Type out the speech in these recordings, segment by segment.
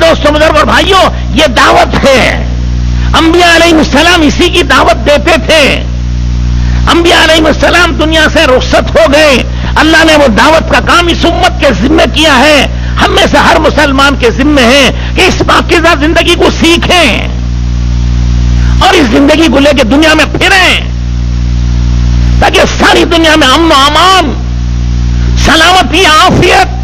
دوستوں بزرگ اور بھائیوں، یہ دعوت ہے. انبیاء علیہ السلام اسی کی دعوت دیتے تھے. انبیاء علیہ السلام دنیا سے رخصت ہو گئے. اللہ نے وہ دعوت کا کام اس امت کے ذمہ کیا ہے. ہم میں سے ہر مسلمان کے ذمہ ہے کہ اس پاکیزہ زندگی کو سیکھیں اور اس زندگی کو لے کے دنیا میں پھریں، تاکہ ساری دنیا میں امن و امان، سلامتی، عافیت،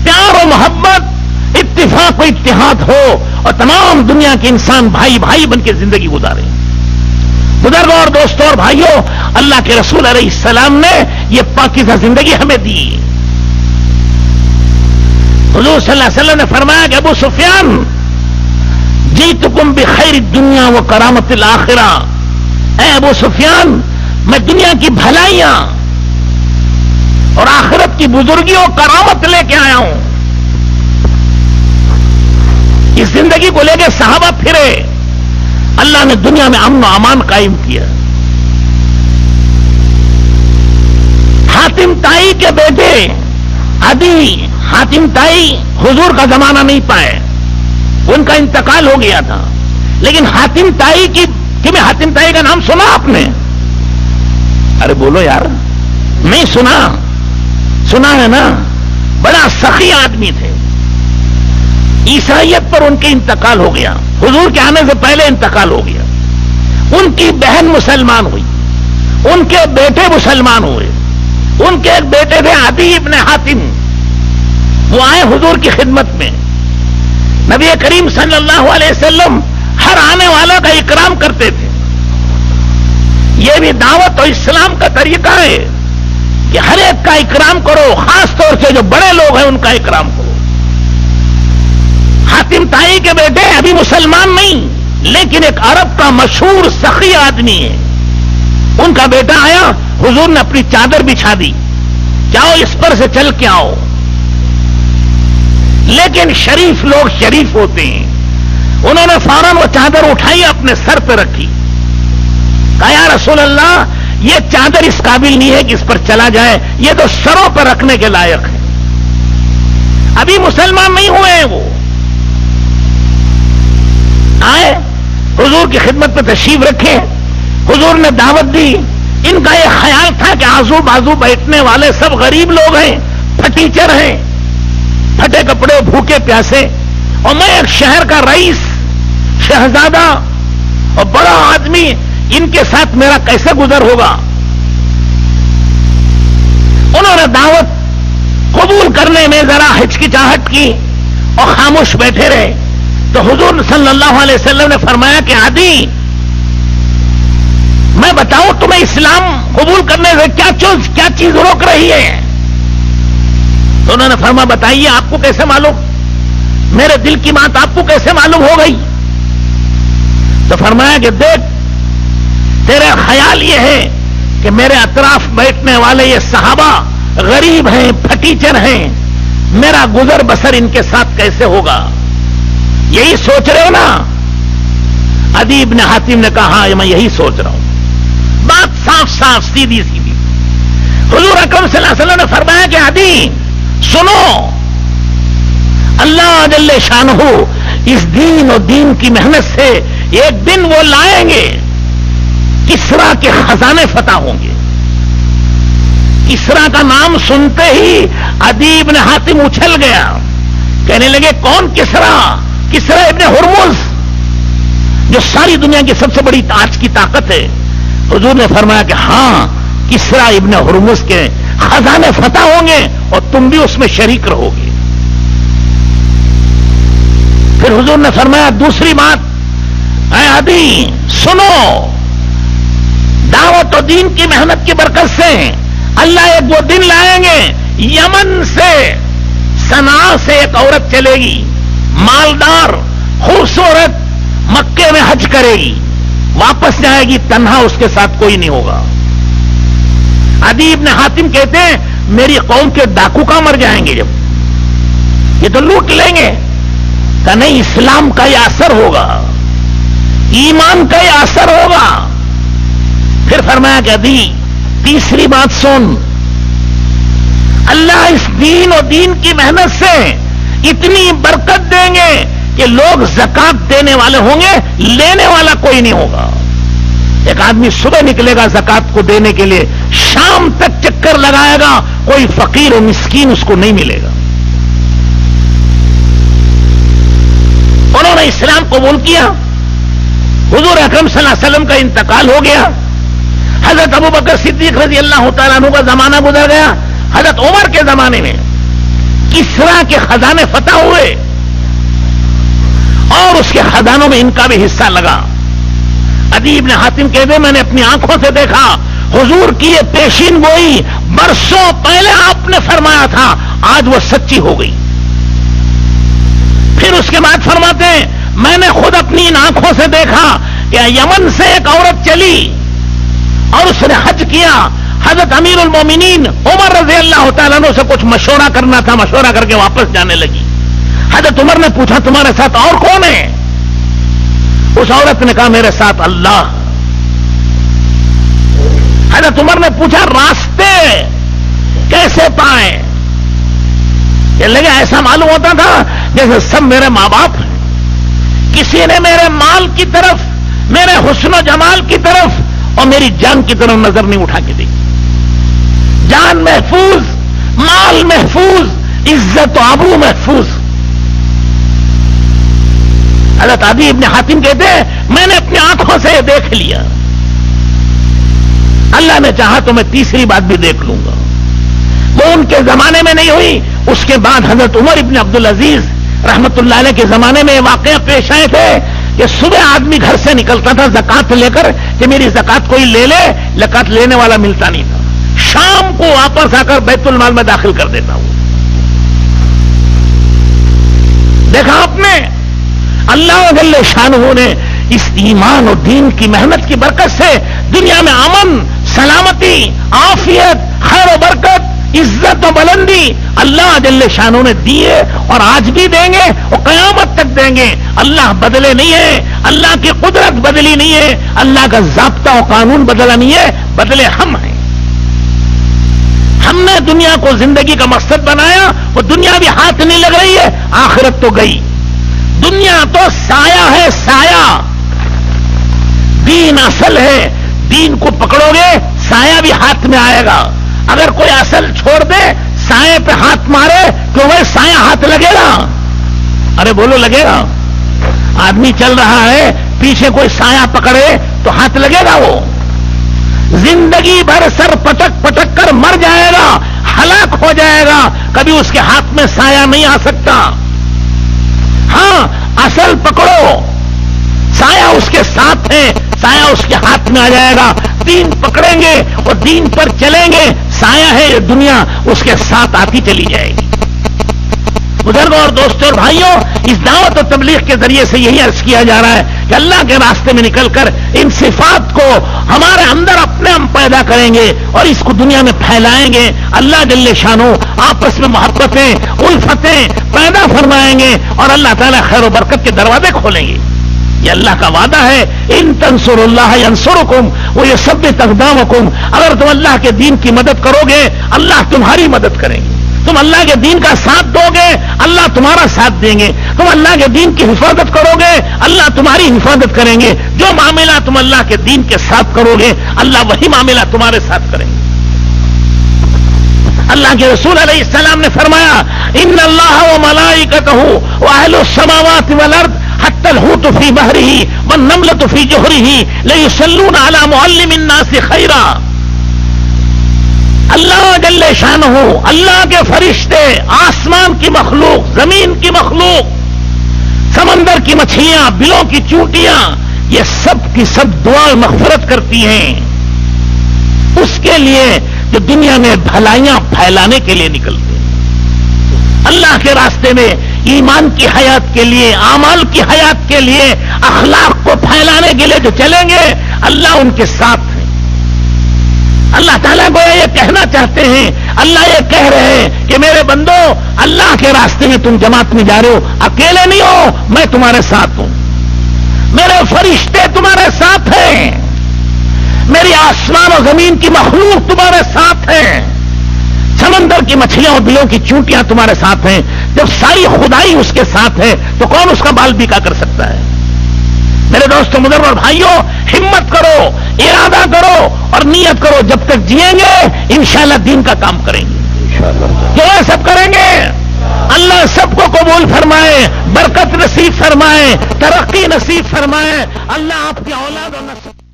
پیار و محبت، اتفاق و اتحاد ہو اور تمام دنیا کے انسان بھائی بھائی بن کے زندگی گزاریں. بزرگوں اور دوستوں اور بھائیوں، اللہ کے رسول علیہ السلام نے یہ پاکیزہ زندگی ہمیں دی. حضور صلی اللہ علیہ وسلم نے فرمایا کہ ابو سفیان، جئتکم بخیر الدنیا و کرامت الآخرہ. اے ابو سفیان، میں دنیا کی بھلائیاں اور آخرت کی بزرگی اور کرامت لے کے آیا ہوں. اس زندگی کو لے کے صحابہ پھرے. اللہ نے دنیا میں امن و امان قائم کیا. حاتم طائی کے بیٹے عدی، حاتم طائی حضور کا زمانہ نہیں پائے، ان کا انتقال ہو گیا تھا. لیکن حاتم طائی کی حاتم طائی کا نام سنا آپ نے؟ ارے بولو یار، نہیں سنا؟ سنا ہے نا. بڑا سخی آدمی تھے. عیسائیت پر ان کے انتقال ہو گیا، حضور کے آنے سے پہلے انتقال ہو گیا. ان کی بہن مسلمان ہوئی، ان کے بیٹے مسلمان ہوئے. ان کے ایک بیٹے تھے عدی ابن حاتم، وہ آئے حضور کی خدمت میں. نبی کریم صلی اللہ علیہ وسلم ہر آنے والا کا اکرام کرتے تھے. یہ بھی دعوت اور اسلام کا طریقہ ہے کہ ہر ایک کا اکرام کرو، خاص طور سے جو بڑے لوگ ہیں ان کا اکرام کرو. حاتم طائی کے بیٹے ابھی مسلمان نہیں، لیکن ایک عرب کا مشہور سخی آدمی ہے. ان کا بیٹا آیا، حضور نے اپنی چادر بچھا دی، جاؤ اس پر سے چل کے آؤ. لیکن شریف لوگ شریف ہوتے ہیں، انہوں نے فوراً وہ چادر اٹھائی، اپنے سر پہ رکھی. کہا یا رسول اللہ، یہ چادر اس قابل نہیں ہے کہ اس پر چلا جائے، یہ تو سروں پر رکھنے کے لائق ہے. ابھی مسلمان نہیں ہوئے ہیں. وہ آئے، حضور کی خدمت میں تشریف رکھے. حضور نے دعوت دی. ان کا یہ خیال تھا کہ آزو بازو بیٹھنے والے سب غریب لوگ ہیں، پھٹیچر ہیں، پھٹے کپڑے، بھوکے پیاسے، اور میں ایک شہر کا رئیس، شہزادہ اور بڑا آدمی، ان کے ساتھ میرا کیسے گزر ہوگا. انہوں نے دعوت قبول کرنے میں ذرا ہچکچاہٹ کی اور خاموش بیٹھے رہے. تو حضور صلی اللہ علیہ وسلم نے فرمایا کہ عدی، میں بتاؤں تمہیں اسلام قبول کرنے سے کیا چیز روک رہی ہے؟ تو انہوں نے فرمایا بتائیے، آپ کو کیسے معلوم؟ میرے دل کی بات آپ کو کیسے معلوم ہو گئی؟ تو فرمایا کہ دیکھ، تیرا خیال یہ ہے کہ میرے اطراف بیٹھنے والے یہ صحابہ غریب ہیں، پھٹیچر ہیں، میرا گزر بسر ان کے ساتھ کیسے ہوگا؟ یہی سوچ رہے ہو نا؟ عدی ابن حاتم نے کہا ہاں، میں یہی سوچ رہا ہوں. بات صاف صاف، سیدھی سیدھی. حضور اکرم صلی اللہ علیہ وسلم نے فرمایا کہ عدی سنو، اللہ جل شانہ اس دین اور دین کی محنت سے ایک دن وہ لائیں گے، کسرا کے خزانے فتح ہوں گے. کسرا کا نام سنتے ہی عدی ابن حاتم اچھل گیا. کہنے لگے کون کسرا؟ کسرا ابن ہرمز، جو ساری دنیا کی سب سے بڑی آج کی طاقت ہے. حضور نے فرمایا کہ ہاں، کسرا ابن ہرمز کے خزانے فتح ہوں گے اور تم بھی اس میں شریک رہو گے. پھر حضور نے فرمایا دوسری بات، اے عدی سنو، دعوت و دین کی محنت کی برکت سے اللہ ایک وہ دن لائیں گے، یمن سے، صنعاء سے ایک عورت چلے گی، مالدار، خوبصورت، مکے میں حج کرے گی، واپس جائے گی تنہا، اس کے ساتھ کوئی نہیں ہوگا. عدی ابن حاتم کہتے ہیں میری قوم کے ڈاکو کا مر جائیں گے، جب یہ تو لوٹ لیں گے. کہ نہیں، اسلام کا یہ اثر ہوگا، ایمان کا یہ اثر ہوگا. پھر فرمایا کہ عدی تیسری بات سن، اللہ اس دین اور دین کی محنت سے اتنی برکت دیں گے کہ لوگ زکات دینے والے ہوں گے، لینے والا کوئی نہیں ہوگا. ایک آدمی صبح نکلے گا زکات کو دینے کے لیے، شام تک چکر لگائے گا، کوئی فقیر و مسکین اس کو نہیں ملے گا. انہوں نے اسلام قبول کیا، حضور اکرم صلی اللہ علیہ وسلم کا انتقال ہو گیا، حضرت ابو بکر صدیق رضی اللہ تعالیٰ عنہ کا زمانہ گزر گیا، حضرت عمر کے زمانے میں کسرا کے خزانے فتح ہوئے اور اس کے خزانوں میں ان کا بھی حصہ لگا. عدی بن حاتم کہتے میں نے اپنی آنکھوں سے دیکھا حضور کی یہ پیشین گوئی برسوں پہلے آپ نے فرمایا تھا، آج وہ سچی ہو گئی. پھر اس کے بعد فرماتے ہیں میں نے خود اپنی ان آنکھوں سے دیکھا کہ یمن سے ایک عورت چلی اور اس نے حج کیا. حضرت امیر المومنین عمر رضی اللہ تعالیٰ عنہ سے کچھ مشورہ کرنا تھا، مشورہ کر کے واپس جانے لگی. حضرت عمر نے پوچھا تمہارے ساتھ اور کون ہے؟ اس عورت نے کہا میرے ساتھ اللہ. حضرت عمر نے پوچھا راستے کیسے پائے؟ یہ لگا ایسا معلوم ہوتا تھا جیسے سب میرے ماں باپ ہیں، کسی نے میرے مال کی طرف، میرے حسن و جمال کی طرف اور میری جان کی طرف نظر نہیں اٹھا کے دیکھی. جان محفوظ، مال محفوظ، عزت و آبرو محفوظ. حضرت عدی ابن حاتم کہتے ہیں میں نے اپنی آنکھوں سے دیکھ لیا، اللہ نے چاہا تو میں تیسری بات بھی دیکھ لوں گا. وہ ان کے زمانے میں نہیں ہوئی. اس کے بعد حضرت عمر ابن عبدالعزیز رحمت اللہ علیہ کے زمانے میں واقعہ پیش آئے تھے کہ صبح آدمی گھر سے نکلتا تھا زکات لے کر کہ میری زکات کوئی لے لے، زکات لینے والا ملتا نہیں تھا. شام کو واپس آ کر بیت المال میں داخل کر دیتا ہوں. دیکھا آپ نے اللہ جل شانہ نے اس ایمان اور دین کی محنت کی برکت سے دنیا میں امن، سلامتی، عافیت، خیر و برکت، عزت و بلندی اللہ جل شانہ نے دیے اور آج بھی دیں گے اور قیامت تک دیں گے. اللہ بدلے نہیں ہے، اللہ کی قدرت بدلی نہیں ہے، اللہ کا ضابطہ و قانون بدلا نہیں ہے، بدلے ہم ہیں. ہم نے دنیا کو زندگی کا مقصد بنایا، وہ دنیا بھی ہاتھ نہیں لگ رہی ہے، آخرت تو گئی. دنیا تو سایہ ہے، سایہ. دین اصل ہے، دین کو پکڑو گے سایہ بھی ہاتھ میں آئے گا. اگر کوئی اصل چھوڑ دے، سائے پہ ہاتھ مارے تو وہ سایہ ہاتھ لگے گا. ارے بولو لگے گا. آدمی چل رہا ہے پیچھے کوئی سایہ پکڑے تو ہاتھ لگے گا. وہ زندگی بھر سر پٹک پٹک کر مر جائے گا، ہلاک ہو جائے گا، کبھی اس کے ہاتھ میں سایہ نہیں آ سکتا. ہاں اصل پکڑو، سایہ اس کے ساتھ ہے، سایہ اس کے ہاتھ میں آ جائے گا. دین پکڑیں گے اور دین پر چلیں گے، سایہ ہے یہ دنیا اس کے ساتھ آتی چلی جائے گی. بزرگوں اور دوستوں اور بھائیوں، اس دعوت و تبلیغ کے ذریعے سے یہی عرض کیا جا رہا ہے کہ اللہ کے راستے میں نکل کر ان صفات کو ہمارے اندر اپنے ہم پیدا کریں گے اور اس کو دنیا میں پھیلائیں گے. اللہ جل شانہ آپس میں محبتیں، الفتیں پیدا فرمائیں گے اور اللہ تعالیٰ خیر و برکت کے دروازے کھولیں گے. یہ اللہ کا وعدہ ہے، ان تنصروا اللہ ینصرکم ویثبت اقدامکم. اگر تم اللہ کے دین کی مدد کرو گے اللہ تمہاری مدد کریں گے. تم اللہ کے دین کا ساتھ دو گے اللہ تمہارا ساتھ دیں گے. تم اللہ کے دین کی حفاظت کرو گے اللہ تمہاری حفاظت کریں گے. جو معاملہ تم اللہ کے دین کے ساتھ کرو گے اللہ وہی معاملہ تمہارے ساتھ کریں گے. اللہ کے رسول علیہ السلام نے فرمایا ان اللہ وملائکتہ واہل السماوات والارض حتى الحوت في بحره والنملة في جحره ليصلون على معلم الناس خيرا. اللہ جل شانہ، اللہ کے فرشتے، آسمان کی مخلوق، زمین کی مخلوق، سمندر کی مچھلیاں، بلوں کی چونٹیاں، یہ سب کی سب دعا مغفرت کرتی ہیں اس کے لیے جو دنیا میں بھلائیاں پھیلانے کے لیے نکلتے ہیں. اللہ کے راستے میں ایمان کی حیات کے لیے، اعمال کی حیات کے لیے، اخلاق کو پھیلانے کے لیے جو چلیں گے اللہ ان کے ساتھ ہیں. اللہ تعالیٰ کو یہ کہنا چاہتے ہیں، اللہ یہ کہہ رہے ہیں کہ میرے بندو اللہ کے راستے میں تم جماعت میں جا رہے ہو، اکیلے نہیں ہو، میں تمہارے ساتھ ہوں. میرے فرشتے تمہارے ساتھ ہیں، میری آسمان و زمین کی مخلوق تمہارے ساتھ ہیں، سمندر کی مچھلیاں اور بلوں کی چونٹیاں تمہارے ساتھ ہیں، جب ساری خدائی اس کے ساتھ ہے تو کون اس کا بال بیکا کر سکتا ہے؟ میرے دوستوں، بزرگوں اور بھائیوں، ہمت کرو، ارادہ کرو اور نیت کرو، جب تک جیئیں گے انشاءاللہ دین کا کام کریں گے، کیوں سب کریں گے؟ اللہ سب کو قبول فرمائے، برکت نصیب فرمائے، ترقی نصیب فرمائے، اللہ آپ کی اولاد اور نسل